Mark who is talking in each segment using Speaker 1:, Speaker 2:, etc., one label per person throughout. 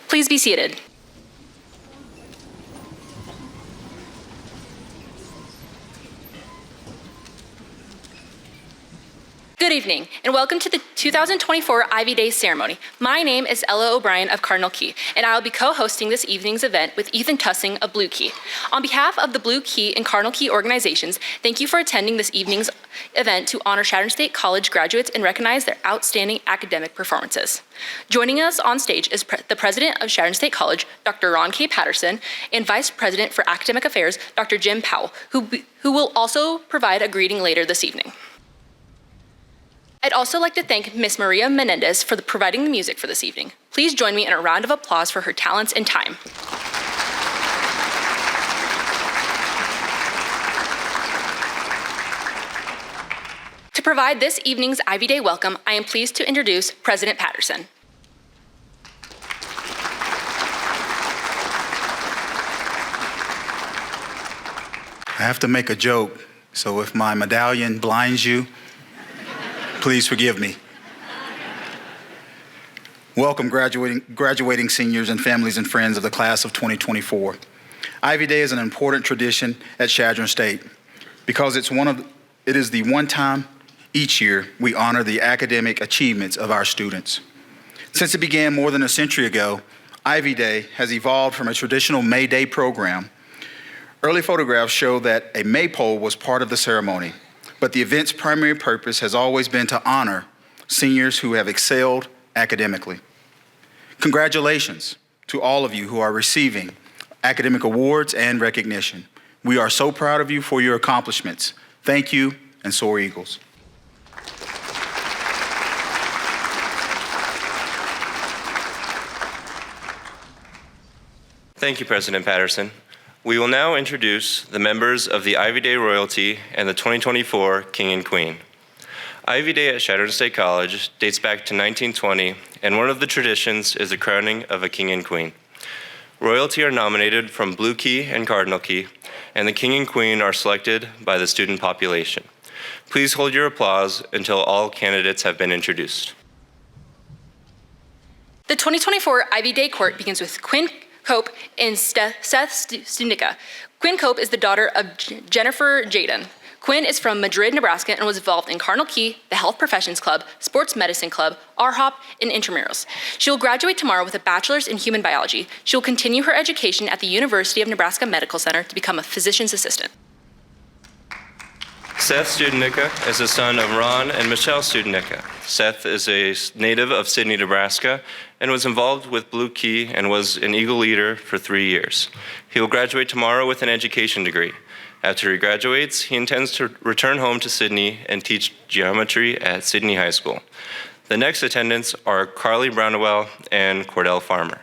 Speaker 1: Please be seated. Good evening, and welcome to the 2024 Ivy Day ceremony. My name is Ella O'Brien of Cardinal Key, and I will be co-hosting this evening's event with Ethan Tussing of Blue Key. On behalf of the Blue Key and Cardinal Key organizations, thank you for attending this evening's event to honor Chadron State College graduates and recognize their outstanding academic performances. Joining us on stage is the president of Chadron State College, Dr. Ron K. Patterson, and vice president for academic affairs, Dr. Jim Powell, who will also provide a greeting later this evening. I'd also like to thank Miss Maria Menendez for providing the music for this evening. Please join me in a round of applause for her talents and time. To provide this evening's Ivy Day welcome, I am pleased to introduce President Patterson.
Speaker 2: I have to make a joke, so if my medallion blinds you, please forgive me. Welcome graduating seniors and families and friends of the class of 2024. Ivy Day is an important tradition at Chadron State because it is the one time each year we honor the academic achievements of our students. Since it began more than a century ago, Ivy Day has evolved from a traditional May Day program. Early photographs show that a maypole was part of the ceremony, but the event's primary purpose has always been to honor seniors who have excelled academically. Congratulations to all of you who are receiving academic awards and recognition. We are so proud of you for your accomplishments. Thank you, and soar Eagles.
Speaker 3: Thank you, President Patterson. We will now introduce the members of the Ivy Day royalty and the 2024 King and Queen. Ivy Day at Chadron State College dates back to 1920, and one of the traditions is the crowning of a King and Queen. Royalty are nominated from Blue Key and Cardinal Key, and the King and Queen are selected by the student population. Please hold your applause until all candidates have been introduced.
Speaker 1: The 2024 Ivy Day court begins with Quinn, Coop, and Seth Studnicka. Quinn Coop is the daughter of Jennifer Jaden. Quinn is from Madrid, Nebraska, and was involved in Cardinal Key, the Health Professions Club, Sports Medicine Club, RHOP, and intramurals. She will graduate tomorrow with a bachelor's in human biology. She will continue her education at the University of Nebraska Medical Center to become a physician's assistant.
Speaker 3: Seth Studnicka is the son of Ron and Michelle Studnicka. Seth is a native of Sidney, Nebraska, and was involved with Blue Key and was an Eagle leader for 3 years. He will graduate tomorrow with an education degree. After he graduates, he intends to return home to Sidney and teach geometry at Sidney High School. The next attendants are Carly Brownwell and Cordell Farmer.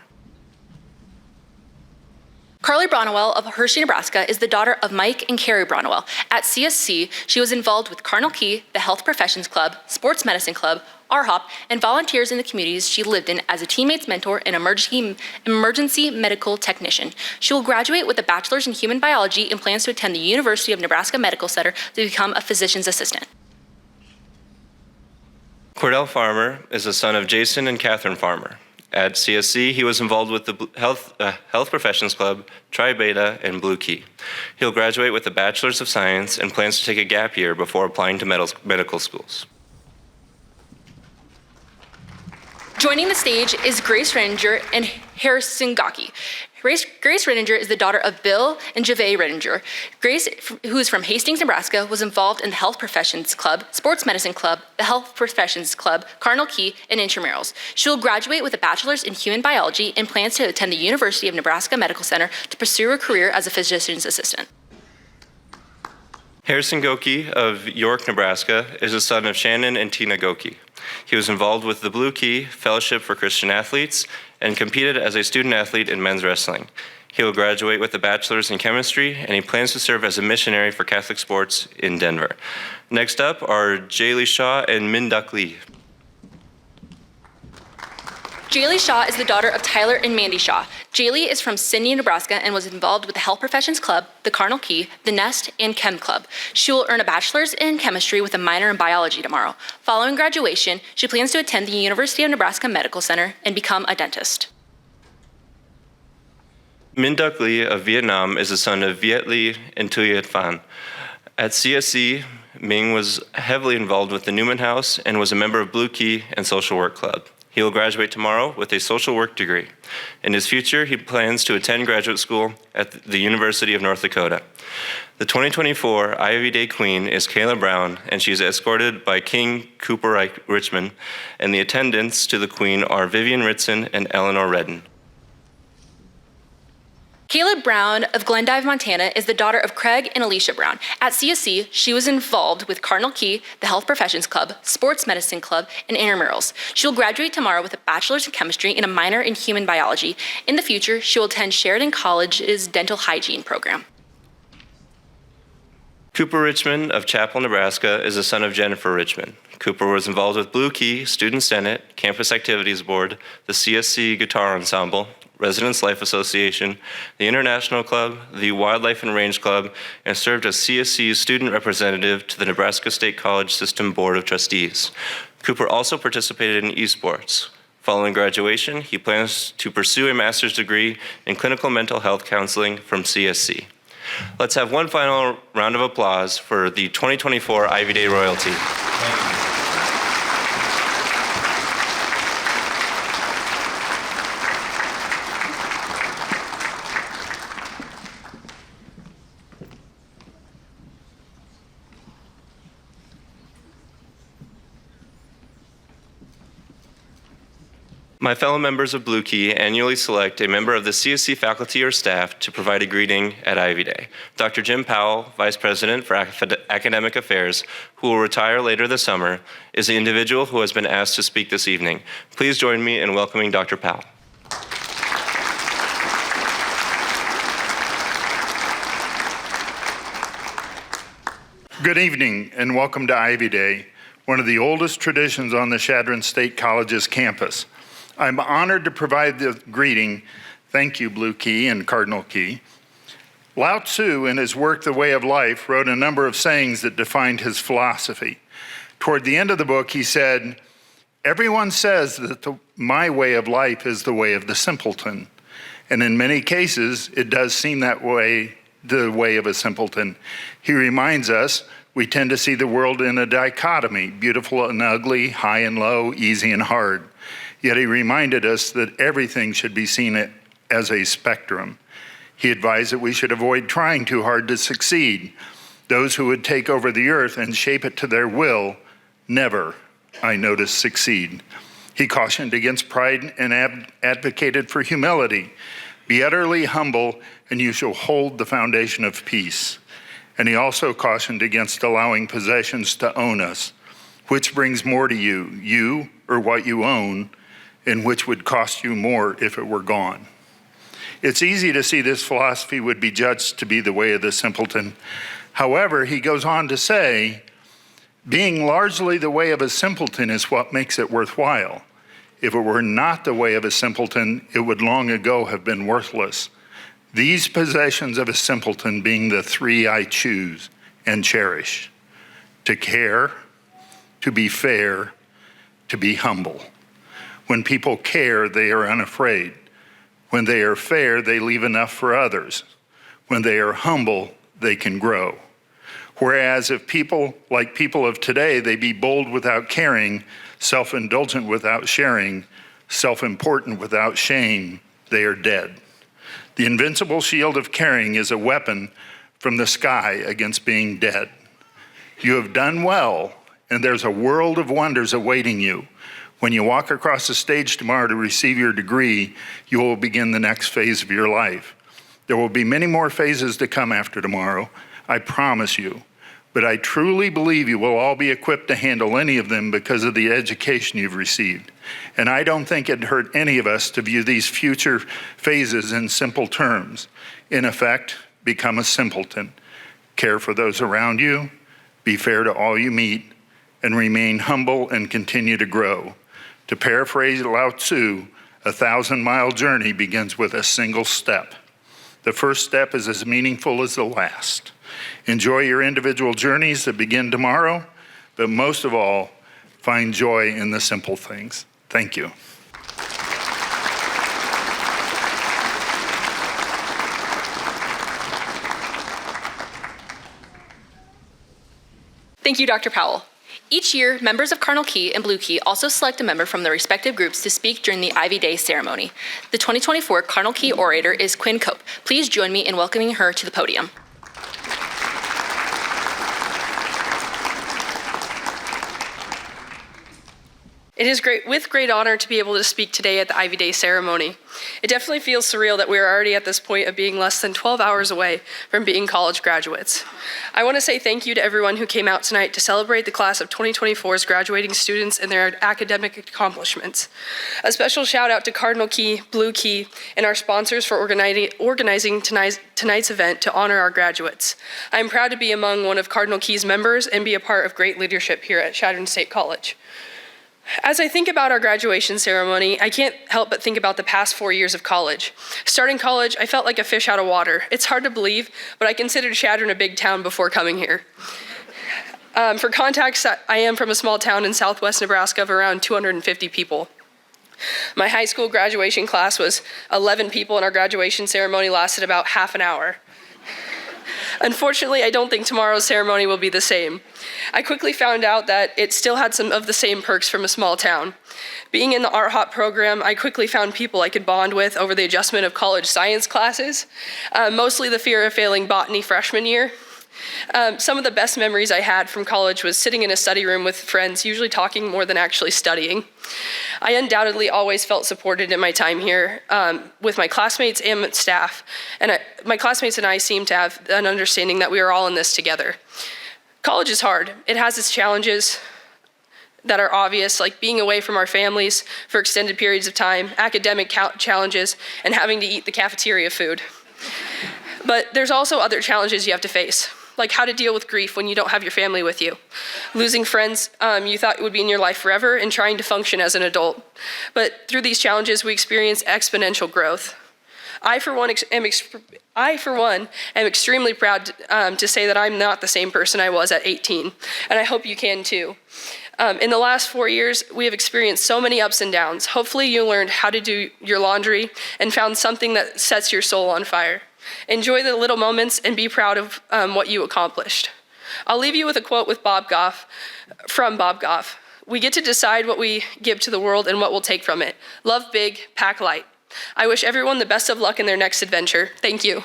Speaker 1: Carly Brownwell of Hershey, Nebraska is the daughter of Mike and Carrie Brownwell. At CSC, she was involved with Cardinal Key, the Health Professions Club, Sports Medicine Club, RHOP, and volunteers in the communities she lived in as a teammates mentor and emergency medical technician. She will graduate with a bachelor's in human biology and plans to attend the University of Nebraska Medical Center to become a physician's assistant.
Speaker 3: Cordell Farmer is the son of Jason and Catherine Farmer. At CSC, he was involved with the Health Professions Club, Tri Beta, and Blue Key. He'll graduate with a Bachelor's of Science and plans to take a gap year before applying to medical schools.
Speaker 1: Joining the stage is Grace Renninger and Harrison Gaki. Grace Renninger is the daughter of Bill and Jave Renninger. Grace, who is from Hastings, Nebraska, was involved in the Health Professions Club, Sports Medicine Club, the Health Professions Club, Cardinal Key, and intramurals. She will graduate with a bachelor's in human biology and plans to attend the University of Nebraska Medical Center to pursue a career as a physician's assistant.
Speaker 3: Harrison Goki of York, Nebraska, is the son of Shannon and Tina Goki. He was involved with the Blue Key Fellowship for Christian Athletes and competed as a student athlete in men's wrestling. He will graduate with a bachelor's in chemistry, and he plans to serve as a missionary for Catholic sports in Denver. Next up are Jaylee Shaw and Min Duck Lee.
Speaker 1: Jaylee Shaw is the daughter of Tyler and Mandy Shaw. Jaylee is from Sidney, Nebraska, and was involved with the Health Professions Club, the Cardinal Key, the Nest, and Chem Club. She will earn a bachelor's in chemistry with a minor in biology tomorrow. Following graduation, she plans to attend the University of Nebraska Medical Center and become a dentist.
Speaker 3: Min Duck Lee of Vietnam is the son of Viet Lee and Tuyet Phan. At CSC, Ming was heavily involved with the Newman House and was a member of Blue Key and Social Work Club. He will graduate tomorrow with a social work degree. In his future, he plans to attend graduate school at the University of North Dakota. The 2024 Ivy Day Queen is Kayla Brown, and she is escorted by King Cooper Richmond, and the attendants to the Queen are Vivian Ritson and Eleanor Redden.
Speaker 1: Caleb Brown of Glendive, Montana is the daughter of Craig and Alicia Brown. At CSC, she was involved with Cardinal Key, the Health Professions Club, Sports Medicine Club, and intramurals. She will graduate tomorrow with a bachelor's in chemistry and a minor in human biology. In the future, she will attend Sheridan College's dental hygiene program.
Speaker 3: Cooper Richmond of Chapel, Nebraska is the son of Jennifer Richmond. Cooper was involved with Blue Key, Student Senate, Campus Activities Board, the CSC Guitar Ensemble, Residents Life Association, the International Club, the Wildlife and Range Club, and served as CSC's student representative to the Nebraska State College System Board of Trustees. Cooper also participated in esports. Following graduation, he plans to pursue a master's degree in clinical mental health counseling from CSC. Let's have one final round of applause for the 2024 Ivy Day royalty. My fellow members of Blue Key annually select a member of the CSC faculty or staff to provide a greeting at Ivy Day. Dr. Jim Powell, Vice President for Academic Affairs, who will retire later this summer, is the individual who has been asked to speak this evening. Please join me in welcoming Dr. Powell.
Speaker 4: Good evening and welcome to Ivy Day, one of the oldest traditions on the Chadron State College's campus. I'm honored to provide the greeting. Thank you, Blue Key and Cardinal Key. Lao Tzu, in his work, The Way of Life, wrote a number of sayings that defined his philosophy. Toward the end of the book, he said, "Everyone says that my way of life is the way of the simpleton. And in many cases, it does seem that way, the way of a simpleton." He reminds us we tend to see the world in a dichotomy, beautiful and ugly, high and low, easy and hard. Yet he reminded us that everything should be seen as a spectrum. He advised that we should avoid trying too hard to succeed. Those who would take over the earth and shape it to their will never, I noticed, succeed. He cautioned against pride and advocated for humility. Be utterly humble, and you shall hold the foundation of peace. And he also cautioned against allowing possessions to own us. Which brings more to you, you or what you own, and which would cost you more if it were gone? It's easy to see this philosophy would be judged to be the way of the simpleton. However, he goes on to say, being largely the way of a simpleton is what makes it worthwhile. If it were not the way of a simpleton, it would long ago have been worthless. These possessions of a simpleton being the three I choose and cherish: to care, to be fair, to be humble. When people care, they are unafraid. When they are fair, they leave enough for others. When they are humble, they can grow. Whereas if people, like people of today, they be bold without caring, self-indulgent without sharing, self-important without shame, they are dead. The invincible shield of caring is a weapon from the sky against being dead. You have done well, and there's a world of wonders awaiting you. When you walk across the stage tomorrow to receive your degree, you will begin the next phase of your life. There will be many more phases to come after tomorrow, I promise you. But I truly believe you will all be equipped to handle any of them because of the education you've received. And I don't think it'd hurt any of us to view these future phases in simple terms. In effect, become a simpleton. Care for those around you, be fair to all you meet, and remain humble and continue to grow. To paraphrase Lao Tzu, a 1,000-mile journey begins with a single step. The first step is as meaningful as the last. Enjoy your individual journeys that begin tomorrow, but most of all, find joy in the simple things. Thank you.
Speaker 1: Thank you, Dr. Powell. Each year, members of Cardinal Key and Blue Key also select a member from their respective groups to speak during the Ivy Day ceremony. The 2024 Cardinal Key orator is Quinn Coop. Please join me in welcoming her to the podium.
Speaker 5: It is with great honor to be able to speak today at the Ivy Day ceremony. It definitely feels surreal that we are already at this point of being less than 12 hours away from being college graduates. I want to say thank you to everyone who came out tonight to celebrate the class of 2024's graduating students and their academic accomplishments. A special shout out to Cardinal Key, Blue Key, and our sponsors for organizing tonight's event to honor our graduates. I am proud to be among one of Cardinal Key's members and be a part of great leadership here at Chadron State College. As I think about our graduation ceremony, I can't help but think about the past 4 years of college. Starting college, I felt like a fish out of water. It's hard to believe, but I considered Chadron a big town before coming here. For context, I am from a small town in southwest Nebraska of around 250 people. My high school graduation class was 11 people, and our graduation ceremony lasted about half an hour. Unfortunately, I don't think tomorrow's ceremony will be the same. I quickly found out that it still had some of the same perks from a small town. Being in the Art Hop program, I quickly found people I could bond with over the adjustment of college science classes, mostly the fear of failing botany freshman year. Some of the best memories I had from college was sitting in a study room with friends, usually talking more than actually studying. I undoubtedly always felt supported in my time here with my classmates and staff, and my classmates and I seem to have an understanding that we are all in this together. College is hard. It has its challenges that are obvious, like being away from our families for extended periods of time, academic challenges, and having to eat the cafeteria food. But there's also other challenges you have to face, like how to deal with grief when you don't have your family with you, losing friends you thought would be in your life forever, and trying to function as an adult. But through these challenges, we experience exponential growth. I, for one, am extremely proud to say that I'm not the same person I was at 18, and I hope you can too. In the last 4 years, we have experienced so many ups and downs. Hopefully you learned how to do your laundry and found something that sets your soul on fire. Enjoy the little moments and be proud of what you accomplished. I'll leave you with a quote from Bob Goff. We get to decide what we give to the world and what we'll take from it. Love big, pack light. I wish everyone the best of luck in their next adventure. Thank you.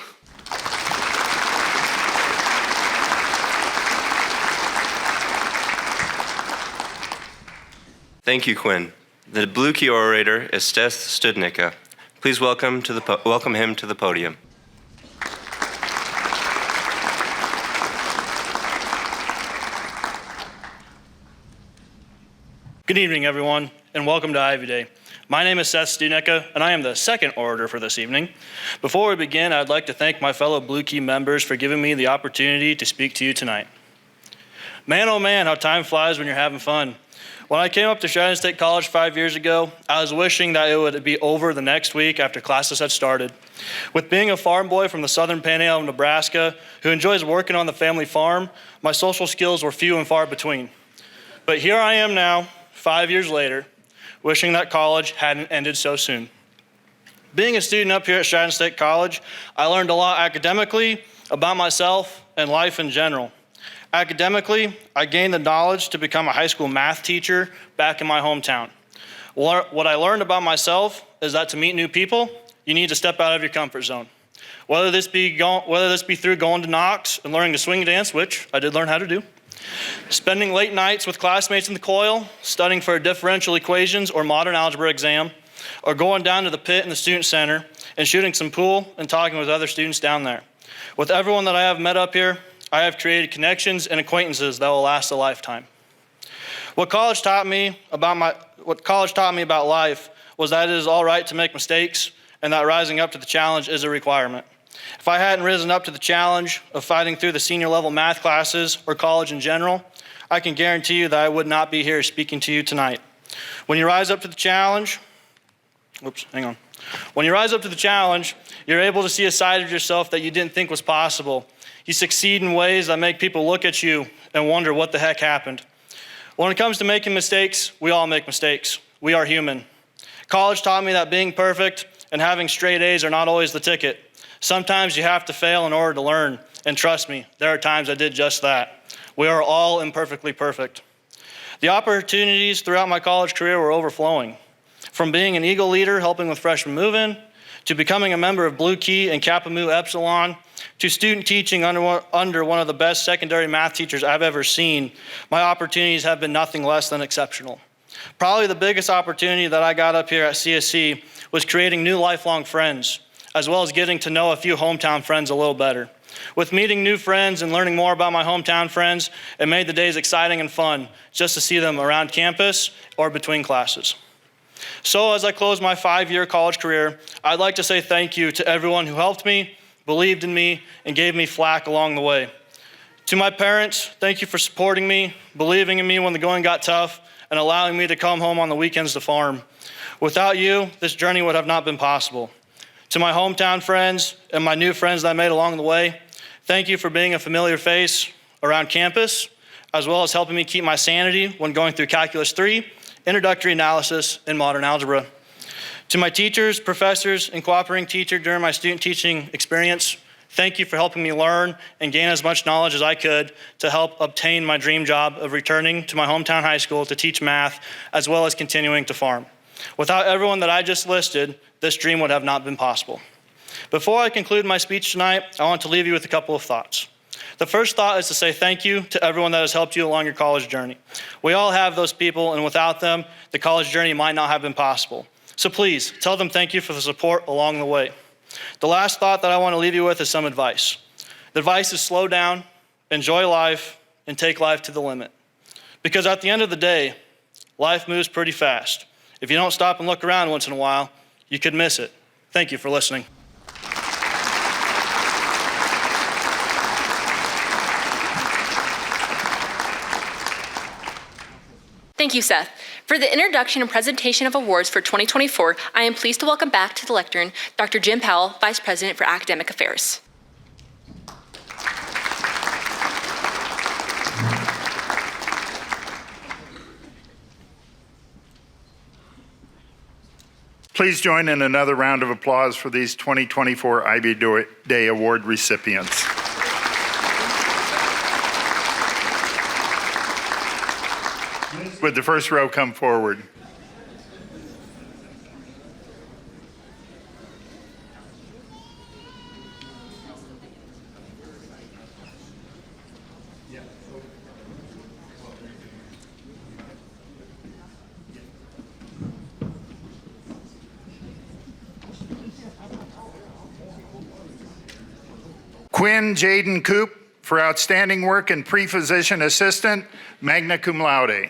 Speaker 3: Thank you, Quinn. The Blue Key orator is Seth Studnicka. Please welcome him to the podium.
Speaker 6: Good evening, everyone, and welcome to Ivy Day. My name is Seth Studnicka, and I am the second orator for this evening. Before we begin, I'd like to thank my fellow Blue Key members for giving me the opportunity to speak to you tonight. Man, oh man, how time flies when you're having fun. When I came up to Chadron State College 5 years ago, I was wishing that it would be over the next week after classes had started. With being a farm boy from the southern panhandle of Nebraska who enjoys working on the family farm, my social skills were few and far between. But here I am now, 5 years later, wishing that college hadn't ended so soon. Being a student up here at Chadron State College, I learned a lot academically, about myself, and life in general. Academically, I gained the knowledge to become a high school math teacher back in my hometown. What I learned about myself is that to meet new people, you need to step out of your comfort zone. Whether this be through going to Knox and learning to swing dance, which I did learn how to do, spending late nights with classmates in the coil, studying for differential equations or modern algebra exam, or going down to the pit in the student center and shooting some pool and talking with other students down there. With everyone that I have met up here, I have created connections and acquaintances that will last a lifetime. What college taught me about life was that it is all right to make mistakes and that rising up to the challenge is a requirement. If I hadn't risen up to the challenge of fighting through the senior level math classes or college in general, I can guarantee you that I would not be here speaking to you tonight. When you rise up to the challenge, When you rise up to the challenge, you're able to see a side of yourself that you didn't think was possible. You succeed in ways that make people look at you and wonder what the heck happened. When it comes to making mistakes, we all make mistakes. We are human. College taught me that being perfect and having straight A's are not always the ticket. Sometimes you have to fail in order to learn, and trust me, there are times I did just that. We are all imperfectly perfect. The opportunities throughout my college career were overflowing. From being an Eagle leader helping with freshman move-in, to becoming a member of Blue Key and Kappa Mu Epsilon, to student teaching under one of the best secondary math teachers I've ever seen, my opportunities have been nothing less than exceptional. Probably the biggest opportunity that I got up here at CSC was creating new lifelong friends, as well as getting to know a few hometown friends a little better. With meeting new friends and learning more about my hometown friends, it made the days exciting and fun just to see them around campus or between classes. So as I close my 5-year college career, I'd like to say thank you to everyone who helped me, believed in me, and gave me flack along the way. To my parents, thank you for supporting me, believing in me when the going got tough, and allowing me to come home on the weekends to farm. Without you, this journey would have not been possible. To my hometown friends and my new friends that I made along the way, thank you for being a familiar face around campus, as well as helping me keep my sanity when going through Calculus 3, Introductory Analysis, and Modern Algebra. To my teachers, professors, and cooperating teacher during my student teaching experience, thank you for helping me learn and gain as much knowledge as I could to help obtain my dream job of returning to my hometown high school to teach math, as well as continuing to farm. Without everyone that I just listed, this dream would have not been possible. Before I conclude my speech tonight, I want to leave you with a couple of thoughts. The first thought is to say thank you to everyone that has helped you along your college journey. We all have those people, and without them, the college journey might not have been possible. So please, tell them thank you for the support along the way. The last thought that I want to leave you with is some advice. The advice is slow down, enjoy life, and take life to the limit. Because at the end of the day, life moves pretty fast. If you don't stop and look around once in a while, you could miss it. Thank you for listening.
Speaker 1: Thank you, Seth. For the introduction and presentation of awards for 2024, I am pleased to welcome back to the lectern Dr. Jim Powell, Vice President for Academic Affairs.
Speaker 4: Please join in another round of applause for these 2024 Ivy Day Award recipients. Would the first row come forward? Quinn Jaden Coop for outstanding work in pre-physician assistant, magna cum laude.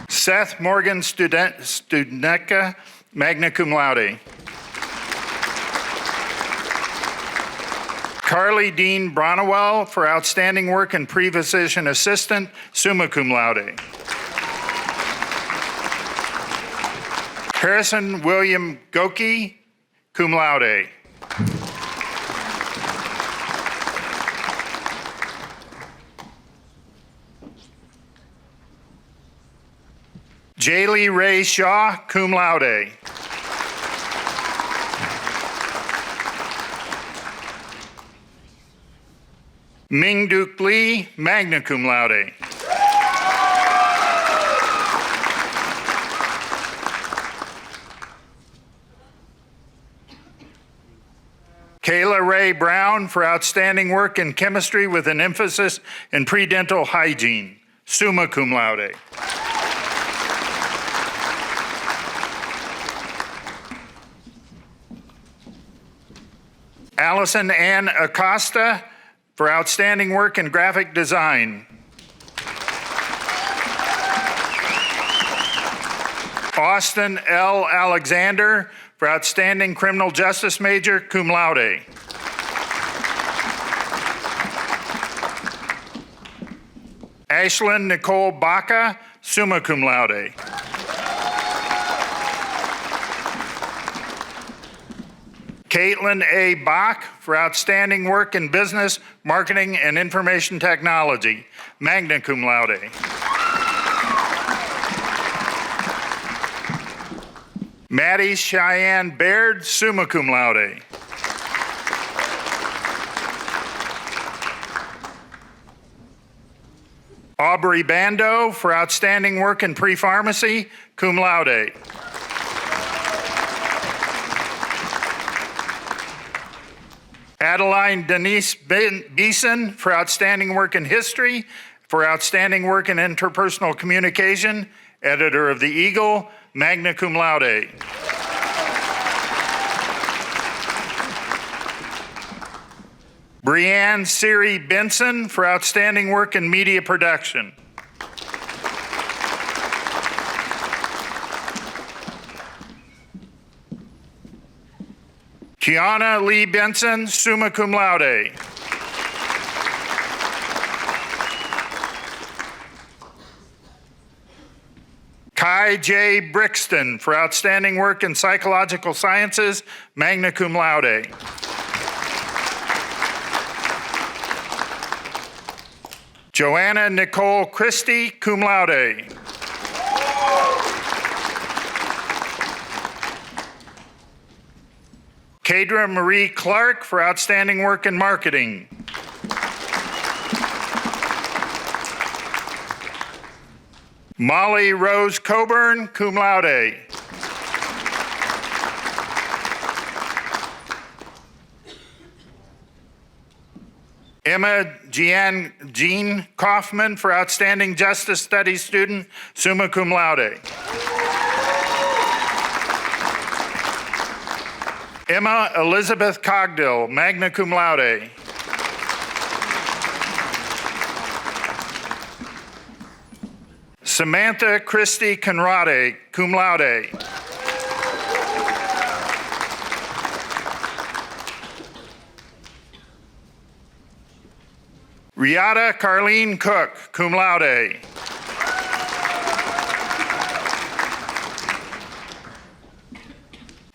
Speaker 4: Seth Morgan Studnicka, magna cum laude. Carly Dean Bronowell for outstanding work in pre-physician assistant, summa cum laude. Harrison William Goki, cum laude. Jaylee Ray Shaw, cum laude. Ming Duk Lee, magna cum laude. Kayla Ray Brown for outstanding work in chemistry with an emphasis in pre-dental hygiene, summa cum laude. Allison Ann Acosta for outstanding work in graphic design. Austin L. Alexander for outstanding criminal justice major, cum laude. Ashlyn Nicole Baca, summa cum laude. Caitlin A. Bach for outstanding work in business, marketing, and information technology, magna cum laude. Maddie Cheyenne Baird, summa cum laude. Aubrey Bando for outstanding work in pre-pharmacy, cum laude. Adeline Denise Beeson for outstanding work in history, for outstanding work in interpersonal communication, editor of the Eagle, magna cum laude. Brianne Siri Benson for outstanding work in media production. Kiana Lee Benson, summa cum laude. Kai J. Brixton for outstanding work in psychological sciences, magna cum laude. Joanna Nicole Christie, cum laude. Kadra Marie Clark for outstanding work in marketing. Molly Rose Coburn, cum laude. Emma Jean Kaufman for outstanding justice studies student, summa cum laude. Emma Elizabeth Cogdill, magna cum laude. Samantha Christie Conrade, cum laude. Riata Carlene Cook, cum laude.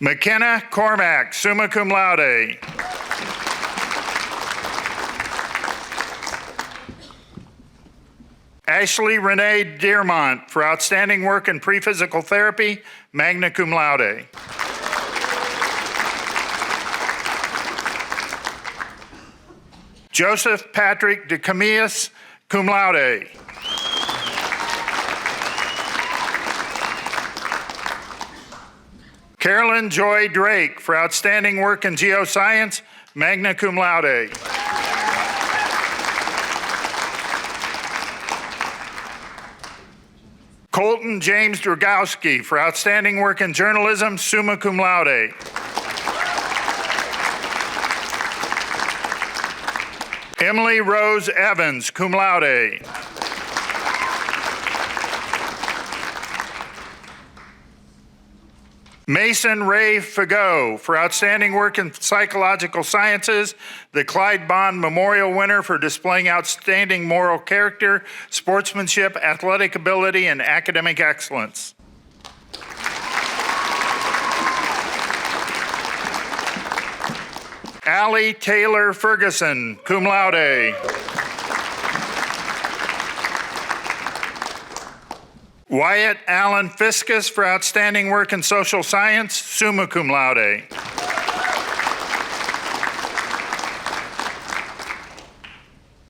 Speaker 4: McKenna Cormack, summa cum laude. Ashley Renee Dearmont for outstanding work in pre-physical therapy, magna cum laude. Joseph Patrick de Camillas, cum laude. Carolyn Joy Drake for outstanding work in geoscience, magna cum laude. Colton James Dragowski for outstanding work in journalism, summa cum laude. Emily Rose Evans, cum laude. Mason Ray Fagot for outstanding work in psychological sciences, the Clyde Bond Memorial winner for displaying outstanding moral character, sportsmanship, athletic ability, and academic excellence. Allie Taylor Ferguson, cum laude. Wyatt Allen Fiscus for outstanding work in social science, summa cum laude.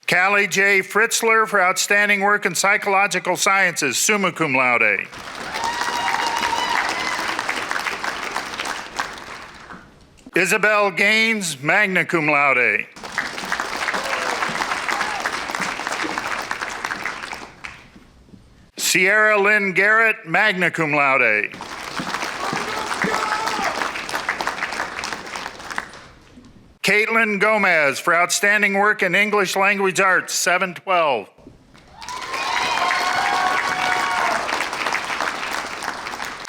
Speaker 4: Callie J. Fritzler for outstanding work in psychological sciences, summa cum laude. Isabel Gaines, magna cum laude. Sierra Lynn Garrett, magna cum laude. Caitlin Gomez for outstanding work in English language arts, 712.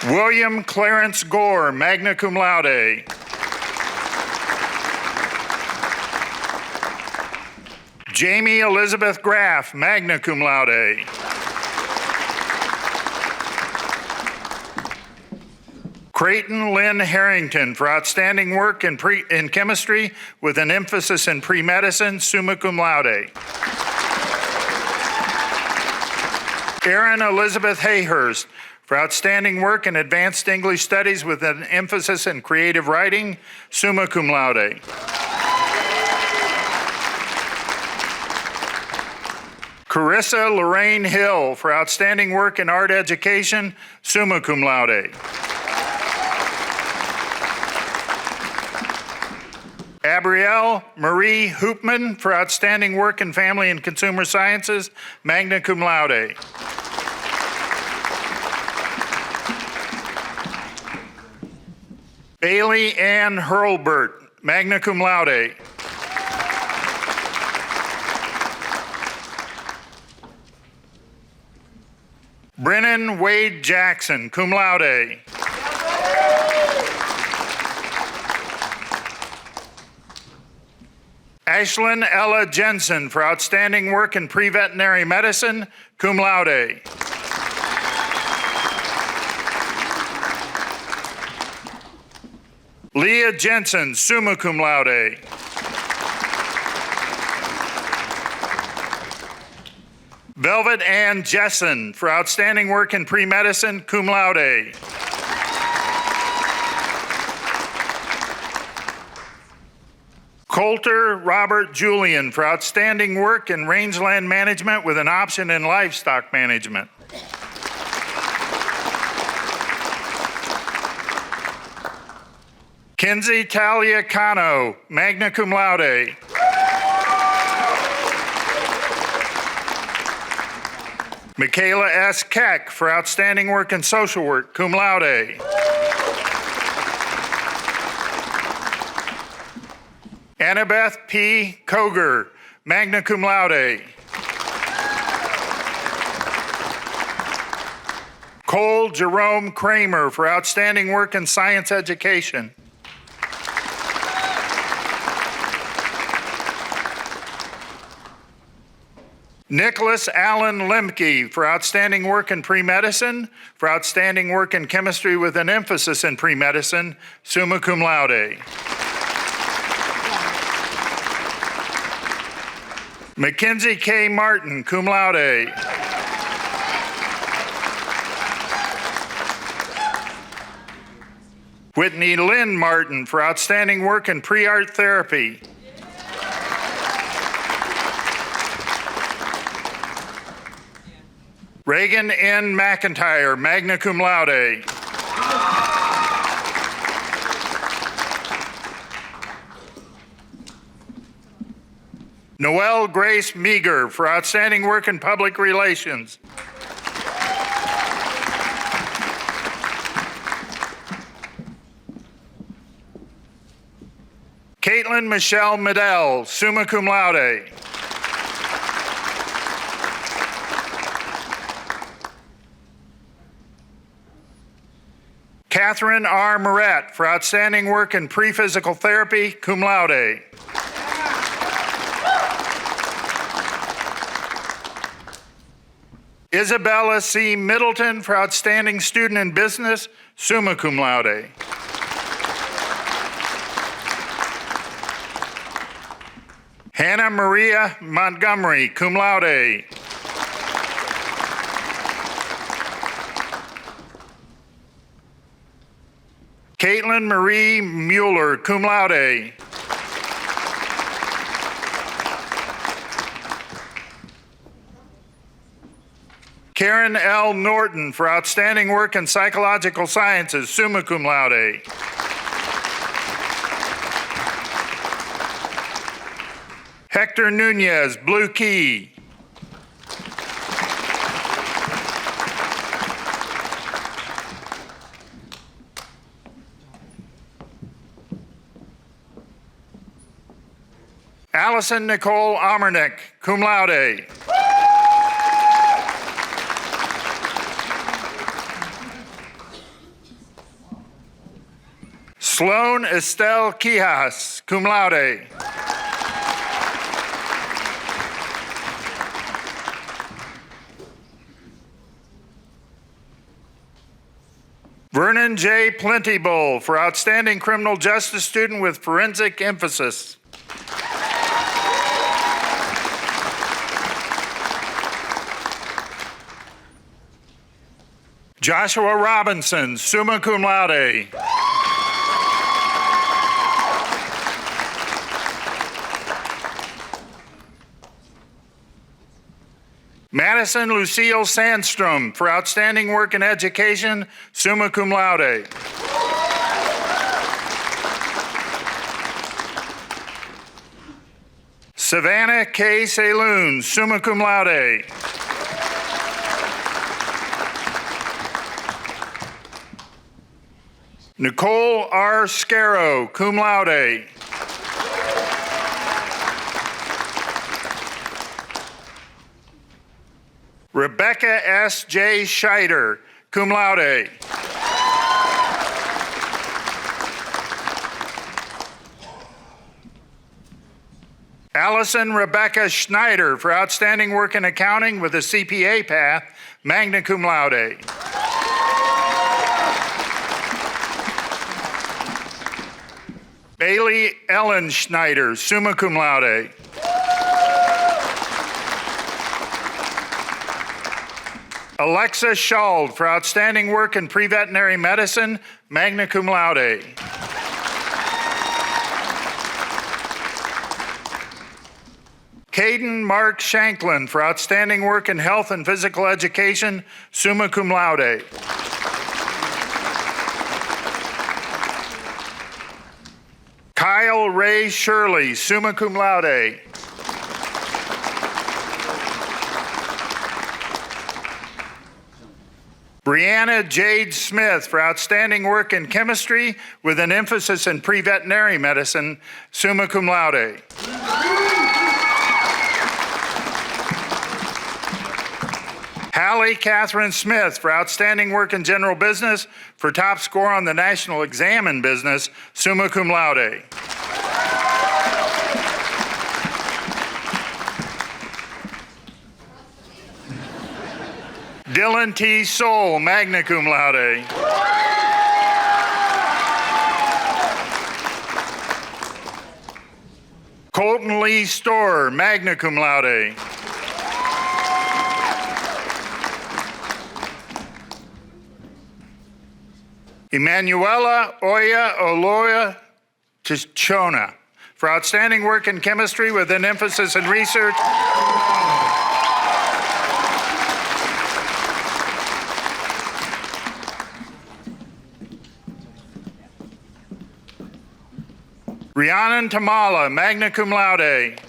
Speaker 4: William Clarence Gore, magna cum laude. Jamie Elizabeth Graff, magna cum laude. Creighton Lynn Harrington for outstanding work in chemistry with an emphasis in pre-medicine, summa cum laude. Erin Elizabeth Hayhurst for outstanding work in advanced English studies with an emphasis in creative writing, summa cum laude. Carissa Lorraine Hill for outstanding work in art education, summa cum laude. Abrielle Marie Hoopman for outstanding work in family and consumer sciences, magna cum laude. Bailey Ann Hurlbert, magna cum laude. Brennan Wade Jackson, cum laude. Ashlyn Ella Jensen for outstanding work in pre-veterinary medicine, cum laude. Leah Jensen, summa cum laude. Velvet Ann Jessen for outstanding work in pre-medicine, cum laude. Coulter Robert Julian for outstanding work in rangeland management with an option in livestock management. Kenzie Talia Cano, magna cum laude. Michaela S. Keck for outstanding work in social work, cum laude. Annabeth P. Koger, magna cum laude. Cole Jerome Kramer for outstanding work in science education. Nicholas Allen Lemke for outstanding work in pre-medicine, for outstanding work in chemistry with an emphasis in pre-medicine, summa cum laude. Mackenzie K. Martin, cum laude. Whitney Lynn Martin for outstanding work in pre-art therapy. Reagan N. McIntyre, magna cum laude. Noelle Grace Meager for outstanding work in public relations. Caitlin Michelle Medell, summa cum laude. Catherine R. Moret for outstanding work in pre-physical therapy, cum laude. Isabella C. Middleton for outstanding student in business, summa cum laude. Hannah Maria Montgomery, cum laude. Caitlin Marie Mueller, cum laude. Karen L. Norton for outstanding work in psychological sciences, summa cum laude. Hector Nunez, Blue Key. Allison Nicole Amernick, cum laude. Sloan Estelle Quijas, cum laude. Vernon J. Plentybull for outstanding criminal justice student with forensic emphasis. Joshua Robinson, summa cum laude. Madison Lucille Sandstrom for outstanding work in education, summa cum laude. Savannah K. Saloon, summa cum laude. Nicole R. Scarrow, cum laude. Rebecca S. J. Scheider, cum laude. Allison Rebecca Schneider for outstanding work in accounting with a CPA path, magna cum laude. Bailey Ellen Schneider, summa cum laude. Alexa Schald for outstanding work in pre-veterinary medicine, magna cum laude. Caden Mark Shanklin for outstanding work in health and physical education, summa cum laude. Kyle Ray Shirley, summa cum laude. Brianna Jade Smith for outstanding work in chemistry with an emphasis in pre-veterinary medicine, summa cum laude. Hallie Catherine Smith for outstanding work in general business for top score on the national exam in business, summa cum laude. Dylan T. Soul, magna cum laude. Colton Lee Storr, magna cum laude. Emanuela Oya Oloya Chichona for outstanding work in chemistry with an emphasis in research. Rhiannon Tamala, magna cum laude.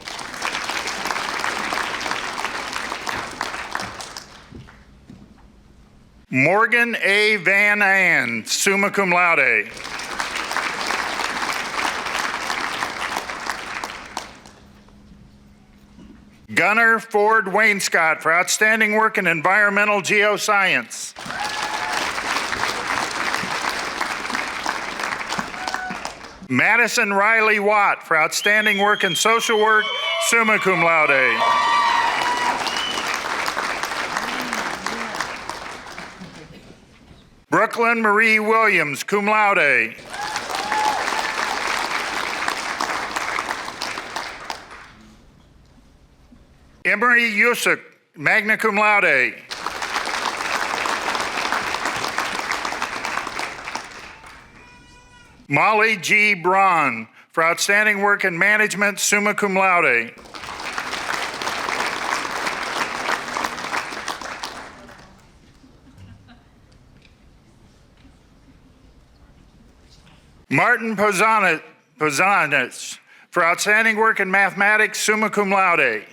Speaker 4: Morgan A. Van Ann, summa cum laude. Gunnar Ford Wainscott for outstanding work in environmental geoscience. Madison Riley Watt for outstanding work in social work, summa cum laude. Brooklyn Marie Williams, cum laude. Emery Yusuk, magna cum laude. Molly G. Braun for outstanding work in management, summa cum laude. Martin Posanis for outstanding work in mathematics, summa cum laude.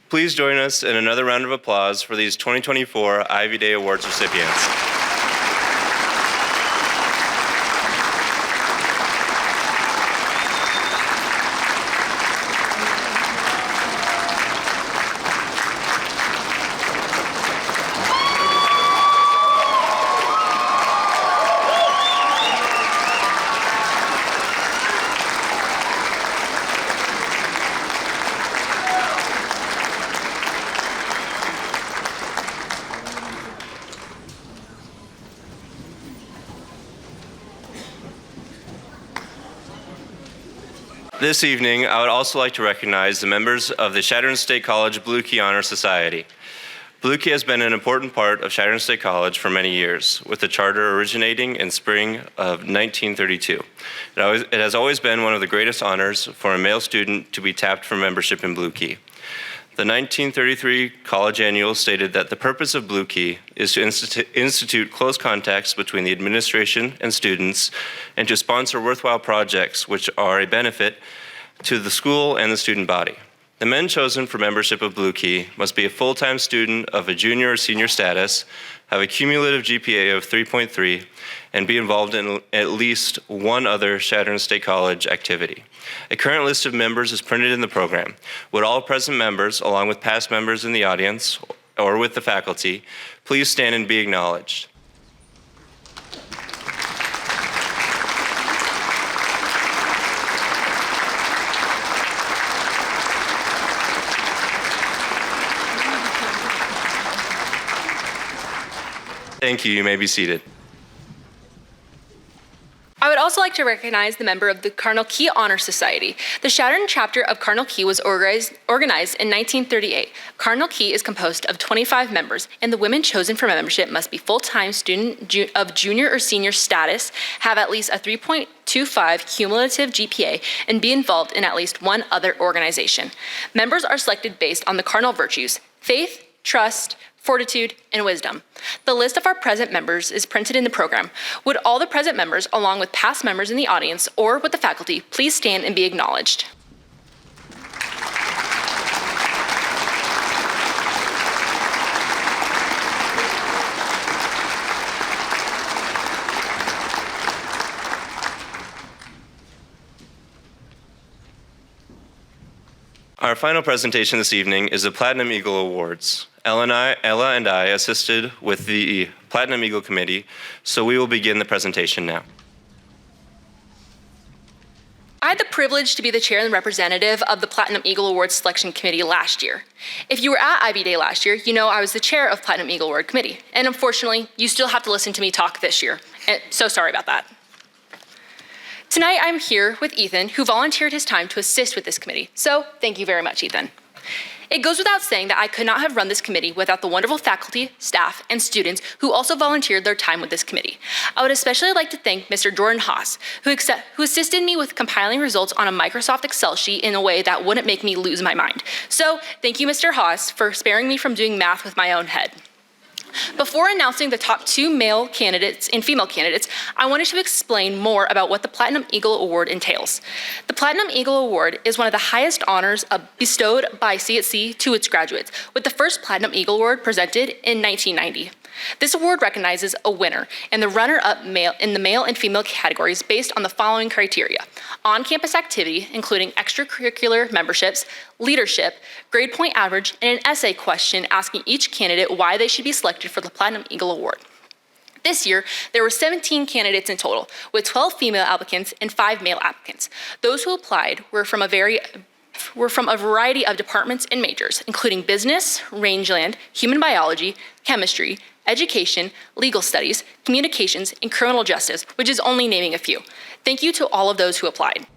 Speaker 3: Please join us in another round of applause for these 2024 Ivy Day Awards recipients. This evening, I would also like to recognize the members of the Chadron State College Blue Key Honor Society. Blue Key has been an important part of Chadron State College for many years, with the charter originating in spring of 1932. It has always been one of the greatest honors for a male student to be tapped for membership in Blue Key. The 1933 college annual stated that the purpose of Blue Key is to institute close contacts between the administration and students and to sponsor worthwhile projects which are a benefit to the school and the student body. The men chosen for membership of Blue Key must be a full-time student of a junior or senior status, have a cumulative GPA of 3.3, and be involved in at least one other Chadron State College activity. A current list of members is printed in the program. Would all present members, along with past members in the audience or with the faculty, please stand and be acknowledged. Thank you. You may be seated.
Speaker 1: I would also like to recognize the member of the Cardinal Key Honor Society. The Chadron chapter of Cardinal Key was organized in 1938. Cardinal Key is composed of 25 members, and the women chosen for membership must be full-time student of junior or senior status, have at least a 3.25 cumulative GPA, and be involved in at least one other organization. Members are selected based on the cardinal virtues: faith, trust, fortitude, and wisdom. The list of our present members is printed in the program. Would all the present members, along with past members in the audience or with the faculty, please stand and be acknowledged.
Speaker 3: Our final presentation this evening is the Platinum Eagle Awards. Ella and I assisted with the Platinum Eagle Committee, so we will begin the presentation now.
Speaker 1: I had the privilege to be the chair and representative of the Platinum Eagle Awards Selection Committee last year. If you were at Ivy Day last year, you know I was the chair of Platinum Eagle Award Committee. And unfortunately, you still have to listen to me talk this year. So sorry about that. Tonight, I'm here with Ethan, who volunteered his time to assist with this committee. So thank you very much, Ethan. It goes without saying that I could not have run this committee without the wonderful faculty, staff, and students who also volunteered their time with this committee. I would especially like to thank Mr. Jordan Haas, who assisted me with compiling results on a Microsoft Excel sheet in a way that wouldn't make me lose my mind. So thank you, Mr. Haas, for sparing me from doing math with my own head. Before announcing the top 2 male candidates and female candidates, I wanted to explain more about what the Platinum Eagle Award entails. The Platinum Eagle Award is one of the highest honors bestowed by CSC to its graduates, with the first Platinum Eagle Award presented in 1990. This award recognizes a winner and the runner-up in the male and female categories based on the following criteria: on-campus activity, including extracurricular memberships, leadership, grade point average, and an essay question asking each candidate why they should be selected for the Platinum Eagle Award. This year, there were 17 candidates in total, with 12 female applicants and 5 male applicants. Those who applied were from a variety of departments and majors, including business, rangeland, human biology, chemistry, education, legal studies, communications, and criminal justice, which is only naming a few. Thank you to all of those who applied.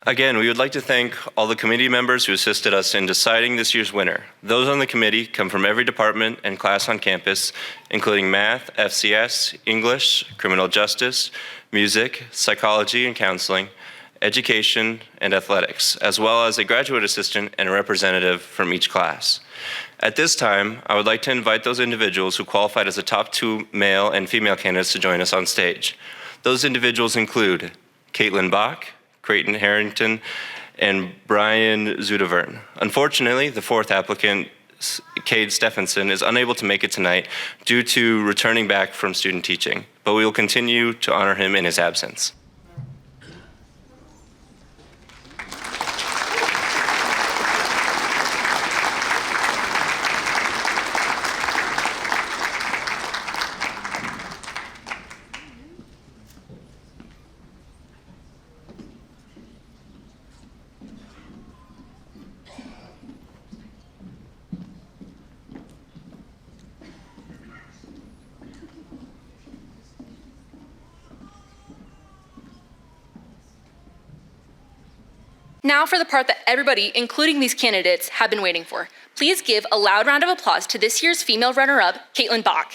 Speaker 3: Again, we would like to thank all the committee members who assisted us in deciding this year's winner. Those on the committee come from every department and class on campus, including math, FCS, English, criminal justice, music, psychology and counseling, education, and athletics, as well as a graduate assistant and a representative from each class. At this time, I would like to invite those individuals who qualified as the top 2 male and female candidates to join us on stage. Those individuals include Caitlin Bach, Creighton, Harrington, and Bryan Zutavern. Unfortunately, the 4th applicant, Cade Stephenson, is unable to make it tonight due to returning back from student teaching, but we will continue to honor him in his absence.
Speaker 1: Now for the part that everybody, including these candidates, have been waiting for. Please give a loud round of applause to this year's female runner-up, Caitlin Bach.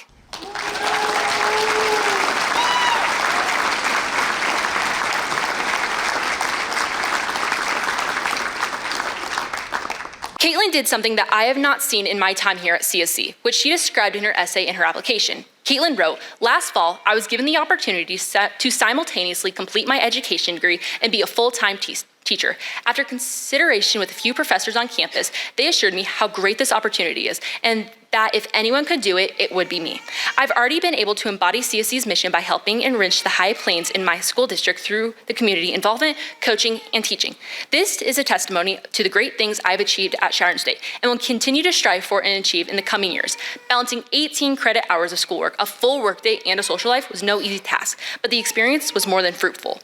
Speaker 1: Caitlin did something that I have not seen in my time here at CSC, which she described in her essay in her application. Caitlin wrote, "Last fall, I was given the opportunity to simultaneously complete my education degree and be a full-time teacher. After consideration with a few professors on campus, they assured me how great this opportunity is and that if anyone could do it, it would be me. I've already been able to embody CSC's mission by helping enrich the High Plains in my school district through the community involvement, coaching, and teaching. This is a testimony to the great things I've achieved at Chadron State and will continue to strive for and achieve in the coming years. Balancing 18 credit hours of schoolwork, a full workday, and a social life was no easy task, but the experience was more than fruitful.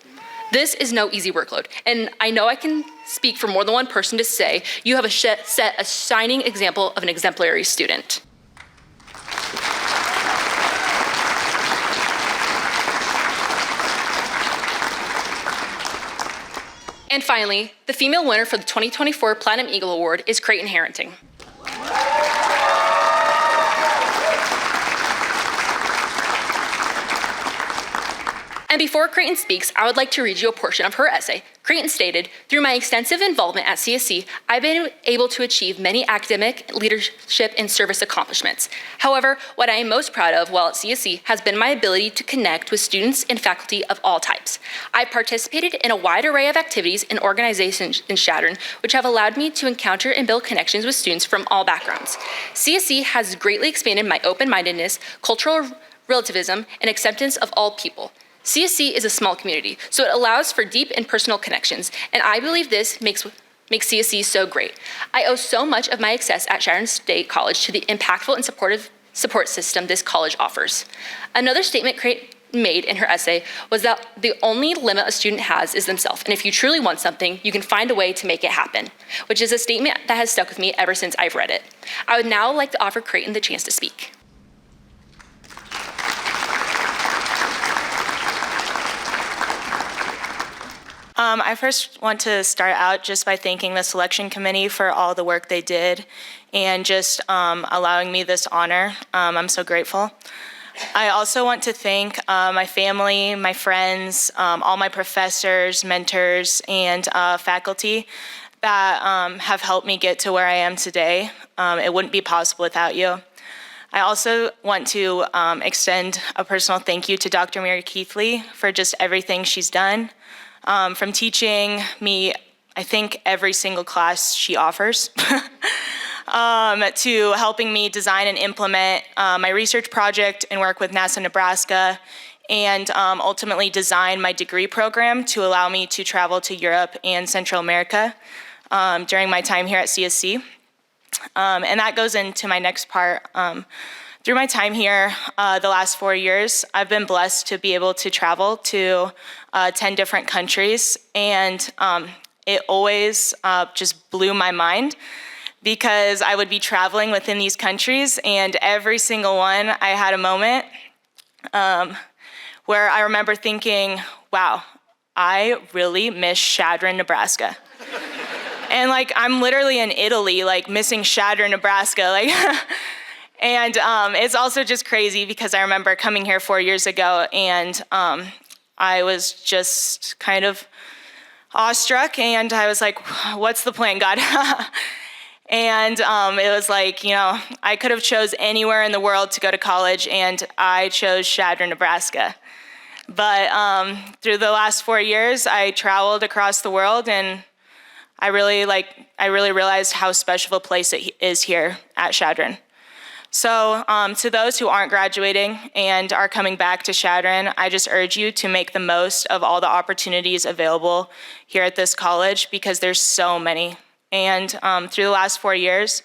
Speaker 1: This is no easy workload, and I know I can speak for more than one person to say you have set a shining example of an exemplary student." And finally, the female winner for the 2024 Platinum Eagle Award is Creighton Harrington. And before Creighton speaks, I would like to read you a portion of her essay. Creighton stated, "Through my extensive involvement at CSC, I've been able to achieve many academic, leadership, and service accomplishments. However, what I am most proud of while at CSC has been my ability to connect with students and faculty of all types. I've participated in a wide array of activities and organizations in Chadron, which have allowed me to encounter and build connections with students from all backgrounds. CSC has greatly expanded my open-mindedness, cultural relativism, and acceptance of all people. CSC is a small community, so it allows for deep and personal connections, and I believe this makes CSC so great. I owe so much of my success at Chadron State College to the impactful and supportive support system this college offers." Another statement Creighton made in her essay was that the only limit a student has is themselves, and if you truly want something, you can find a way to make it happen, which is a statement that has stuck with me ever since I've read it. I would now like to offer Creighton the chance to speak.
Speaker 7: I first want to start out just by thanking the selection committee for all the work they did and just allowing me this honor. I'm so grateful. I also want to thank my family, my friends, all my professors, mentors, and faculty. that have helped me get to where I am today. It wouldn't be possible without you. I also want to extend a personal thank you to Dr. Mary Keithley for just everything she's done, from teaching me, I think, every single class she offers, to helping me design and implement my research project and work with NASA Nebraska, and ultimately design my degree program to allow me to travel to Europe and Central America during my time here at CSC. And that goes into my next part. Through my time here, the last 4 years, I've been blessed to be able to travel to 10 different countries, and it always just blew my mind, because I would be traveling within these countries, and every single one I had a moment where I remember thinking, wow, I really miss Chadron, Nebraska. And like, I'm literally in Italy, like missing Chadron, Nebraska. Like, and it's also just crazy because I remember coming here 4 years ago, and I was just kind of awestruck, and I was like, what's the plan, God? And it was like, you know, I could have chose anywhere in the world to go to college, and I chose Chadron, Nebraska. But through the last 4 years, I traveled across the world, and I really realized how special of a place it is here at Chadron. So to those who aren't graduating and are coming back to Chadron, I just urge you to make the most of all the opportunities available here at this college, because there's so many. And through the last 4 years,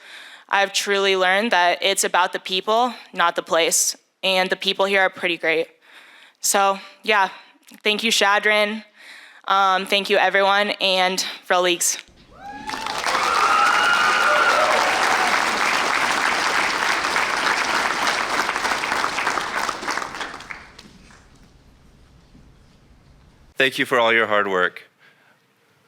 Speaker 7: I've truly learned that it's about the people, not the place. And the people here are pretty great. So yeah, thank you, Chadron. Thank you, everyone, and Vril Leagues.
Speaker 3: Thank you for all your hard work.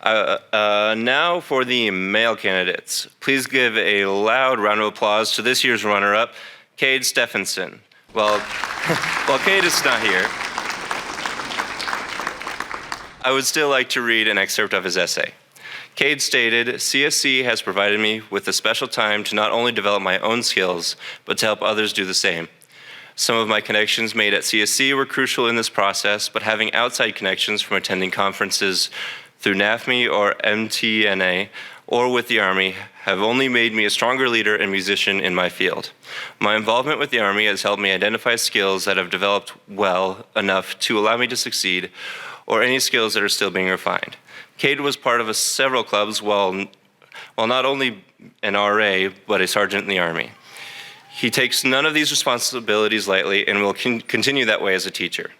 Speaker 3: Now for the male candidates. Please give a loud round of applause to this year's runner-up, Cade Stephenson. Well, while Cade is not here, I would still like to read an excerpt of his essay. Cade stated, "CSC has provided me with a special time to not only develop my own skills, but to help others do the same. Some of my connections made at CSC were crucial in this process, but having outside connections from attending conferences through NAFME or MTNA or with the Army have only made me a stronger leader and musician in my field. My involvement with the Army has helped me identify skills that have developed well enough to allow me to succeed, or any skills that are still being refined. Cade was part of several clubs while not only an RA, but a sergeant in the Army. He takes none of these responsibilities lightly and will continue that way as a teacher."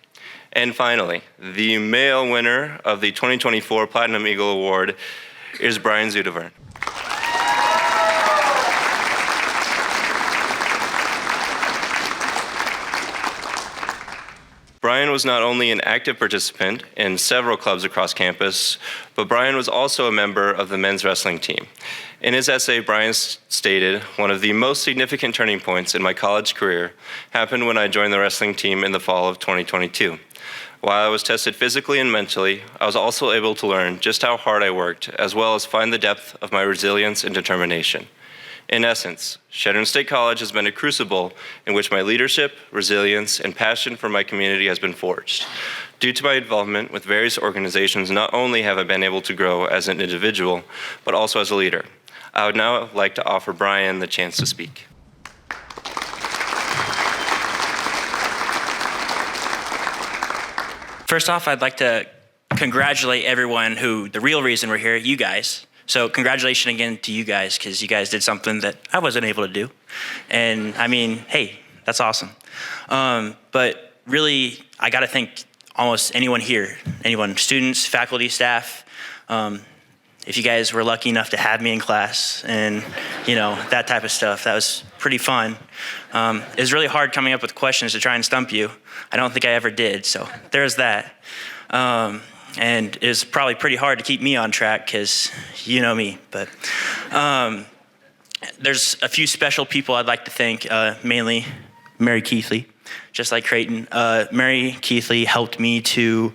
Speaker 3: And finally, the male winner of the 2024 Platinum Eagle Award is Bryan Zutavern. Bryan was not only an active participant in several clubs across campus, but Bryan was also a member of the men's wrestling team. In his essay, Bryan stated, "One of the most significant turning points in my college career happened when I joined the wrestling team in the fall of 2022. While I was tested physically and mentally, I was also able to learn just how hard I worked, as well as find the depth of my resilience and determination. In essence, Chadron State College has been a crucible in which my leadership, resilience, and passion for my community has been forged. Due to my involvement with various organizations, not only have I been able to grow as an individual, but also as a leader. I would now like to offer Bryan the chance to speak."
Speaker 8: First off, I'd like to congratulate everyone the real reason we're here, you guys. So congratulations again to you guys, because you guys did something that I wasn't able to do. And I mean, hey, that's awesome. But really, I gotta thank almost anyone here, students, faculty, staff. If you guys were lucky enough to have me in class and, that type of stuff, that was pretty fun. It was really hard coming up with questions to try and stump you. I don't think I ever did, so there's that. And it was probably pretty hard to keep me on track because you know me. But there's a few special people I'd like to thank, mainly Mary Keithley, just like Creighton. Mary Keithley helped me to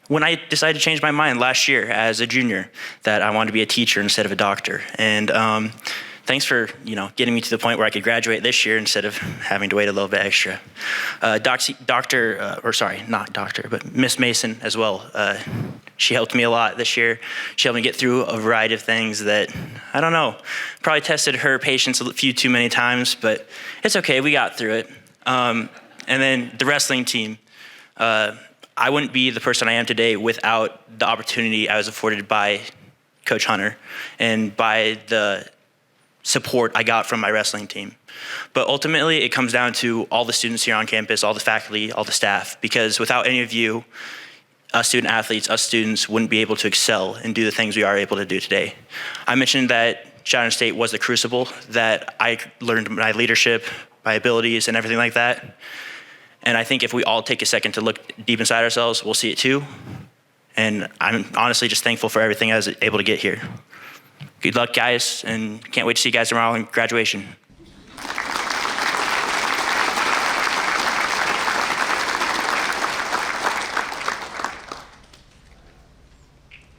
Speaker 8: when I decided to change my mind last year as a junior that I wanted to be a teacher instead of a doctor. And thanks for getting me to the point where I could graduate this year instead of having to wait a little bit extra. Miss Mason as well. She helped me a lot this year. She helped me get through a variety of things that, I don't know, probably tested her patience a few too many times, but it's okay, we got through it. And then the wrestling team. I wouldn't be the person I am today without the opportunity I was afforded by Coach Hunter and by the support I got from my wrestling team. But ultimately, it comes down to all the students here on campus, all the faculty, all the staff, because without any of you, us student athletes, us students wouldn't be able to excel and do the things we are able to do today. I mentioned that Chadron State was the crucible that I learned my leadership, my abilities, and everything like that. And I think if we all take a second to look deep inside ourselves, we'll see it too. And I'm honestly just thankful for everything I was able to get here. Good luck, guys, and can't wait to see you guys tomorrow in graduation.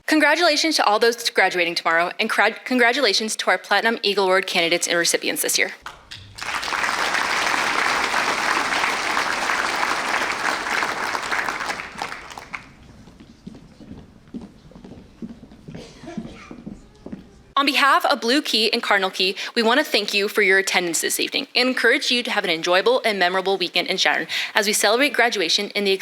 Speaker 1: Congratulations to all those graduating tomorrow, and congratulations to our Platinum Eagle Award candidates and recipients this year. On behalf of Blue Key and Cardinal Key, we want to thank you for your attendance this evening and encourage you to have an enjoyable and memorable weekend in Chadron as we celebrate graduation and the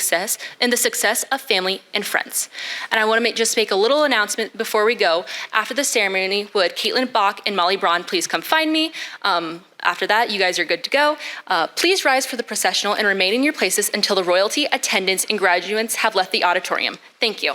Speaker 1: success of family and friends. And I want to just make a little announcement before we go. After the ceremony, would Caitlin Bach and Molly Braun please come find me? After that, you guys are good to go. Please rise for the processional and remain in your places until the royalty, attendants, and graduates have left the auditorium. Thank you.